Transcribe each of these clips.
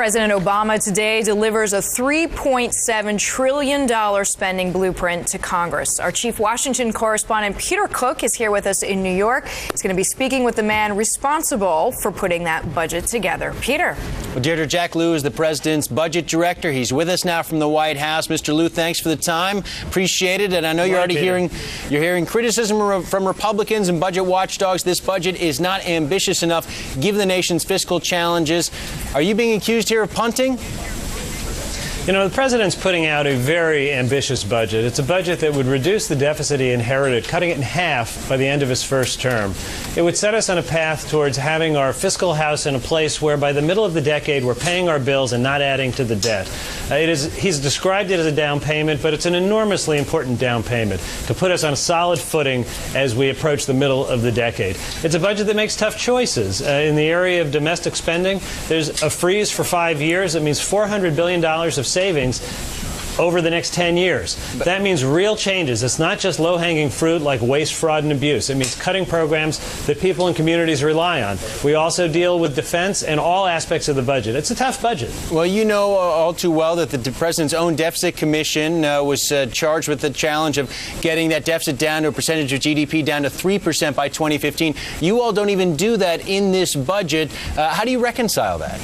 President Obama today delivers a $3.7 trillion spending blueprint to Congress. Our chief Washington correspondent Peter Cook is here with us in New York. He's going to be speaking with the man responsible for putting that budget together. Peter. Well, Deirdre, Jack Lew is the president's budget director. He's with us now from the White House. Mr. Lew, thanks for the time. Appreciate it. And I know you're already hearing criticism from Republicans and budget watchdogs. This budget is not ambitious enough given the nation's fiscal challenges. Are you being accused here of punting? You know, the president's putting out a very ambitious budget. It's a budget that would reduce the deficit he inherited, cutting it in half by the end of his first term. It would set us on a path towards having our fiscal house in a place where by the middle of the decade we're paying our bills and not adding to the debt. He's described it as a down payment, but it's an enormously important down payment to put us on a solid footing as we approach the middle of the decade. It's a budget that makes tough choices. In the area of domestic spending, there's a freeze for 5 years. It means $400 billion of savings over the next 10 years. That means real changes. It's not just low-hanging fruit like waste, fraud, and abuse. It means cutting programs that people and communities rely on. We also deal with defense and all aspects of the budget. It's a tough budget. Well, you know all too well that the president's own deficit commission was charged with the challenge of getting that deficit down to a percentage of GDP down to 3% by 2015. You all don't even do that in this budget. How do you reconcile that?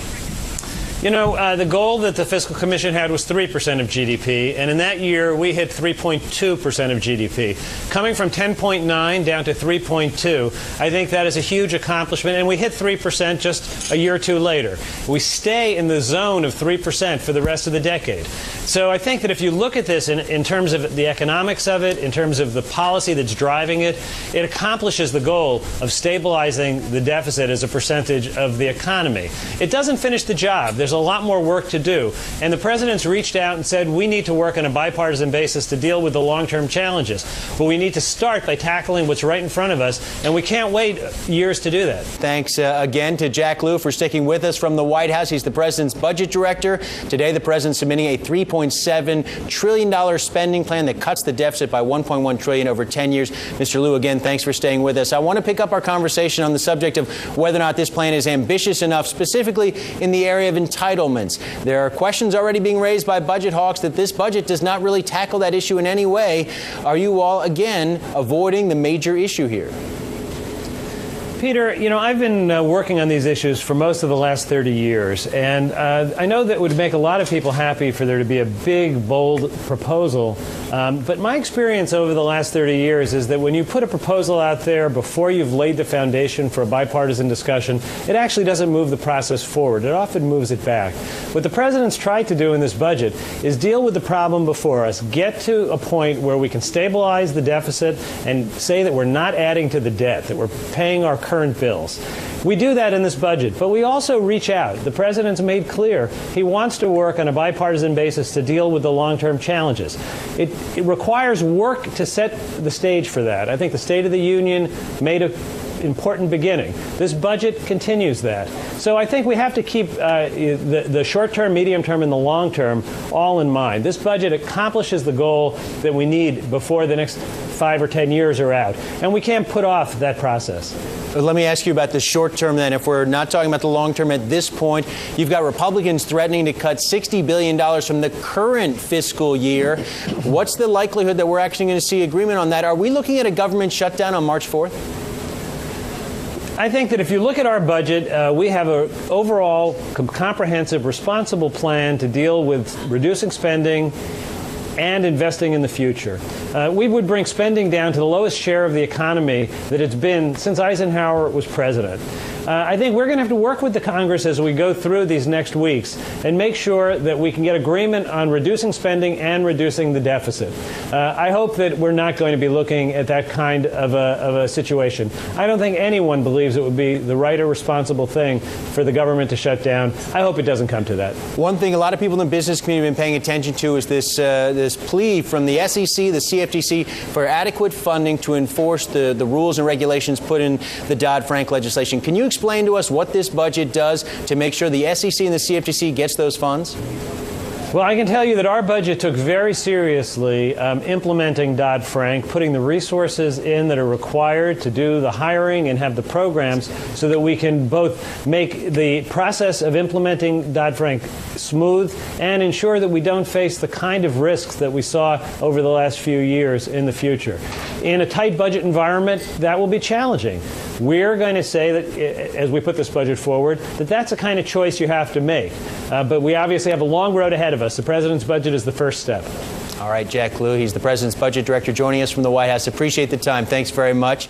You know, the goal that the Fiscal Commission had was 3% of GDP, and in that year we hit 3.2% of GDP. Coming from 10.9 down to 3.2, I think that is a huge accomplishment, and we hit 3% just a year or two later. We stay in the zone of 3% for the rest of the decade. So I think that if you look at this in terms of the economics of it, in terms of the policy that's driving it, it accomplishes the goal of stabilizing the deficit as a percentage of the economy. It doesn't finish the job. There's a lot more work to do. And the president's reached out and said we need to work on a bipartisan basis to deal with the long-term challenges. But we need to start by tackling what's right in front of us, and we can't wait years to do that. Thanks again to Jack Lew for sticking with us from the White House. He's the president's budget director. Today, the president's submitting a $3.7 trillion spending plan that cuts the deficit by $1.1 trillion over 10 years. Mr. Lew, again, thanks for staying with us. I want to pick up our conversation on the subject of whether or not this plan is ambitious enough, specifically in the area of entitlements. There are questions already being raised by budget hawks that this budget does not really tackle that issue in any way. Are you all, again, avoiding the major issue here? Peter, you know, I've been working on these issues for most of the last 30 years, and I know that it would make a lot of people happy for there to be a big, bold proposal, but my experience over the last 30 years is that when you put a proposal out there before you've laid the foundation for a bipartisan discussion, it actually doesn't move the process forward. It often moves it back. What the president's tried to do in this budget is deal with the problem before us, get to a point where we can stabilize the deficit and say that we're not adding to the debt, that we're paying our current bills. We do that in this budget, but we also reach out. The president's made clear he wants to work on a bipartisan basis to deal with the long-term challenges. It requires work to set the stage for that. I think the State of the Union made an important beginning. This budget continues that. So I think we have to keep the short-term, medium-term, and the long-term all in mind. This budget accomplishes the goal that we need before the next 5 or 10 years are out, and we can't put off that process. Let me ask you about the short term then. If we're not talking about the long term at this point, you've got Republicans threatening to cut $60 billion from the current fiscal year. What's the likelihood that we're actually going to see agreement on that? Are we looking at a government shutdown on March 4th? I think that if you look at our budget, we have an overall comprehensive, responsible plan to deal with reducing spending and investing in the future. We would bring spending down to the lowest share of the economy that it's been since Eisenhower was president. I think we're going to have to work with the Congress as we go through these next weeks and make sure that we can get agreement on reducing spending and reducing the deficit. I hope that we're not going to be looking at that kind of a situation. I don't think anyone believes it would be the right or responsible thing for the government to shut down. I hope it doesn't come to that. One thing a lot of people in the business community have been paying attention to is this plea from the SEC, the CFTC, for adequate funding to enforce the rules and regulations put in the Dodd-Frank legislation. Can you explain to us what this budget does to make sure the SEC and the CFTC gets those funds? Well, I can tell you that our budget took very seriously implementing Dodd-Frank, putting the resources in that are required to do the hiring and have the programs so that we can both make the process of implementing Dodd-Frank smooth and ensure that we don't face the kind of risks that we saw over the last few years in the future. In a tight budget environment, that will be challenging. We're going to say that, as we put this budget forward, that that's a kind of choice you have to make. But we obviously have a long road ahead of us. The president's budget is the first step. All right, Jack Lew, he's the president's budget director, joining us from the White House. Appreciate the time. Thanks very much.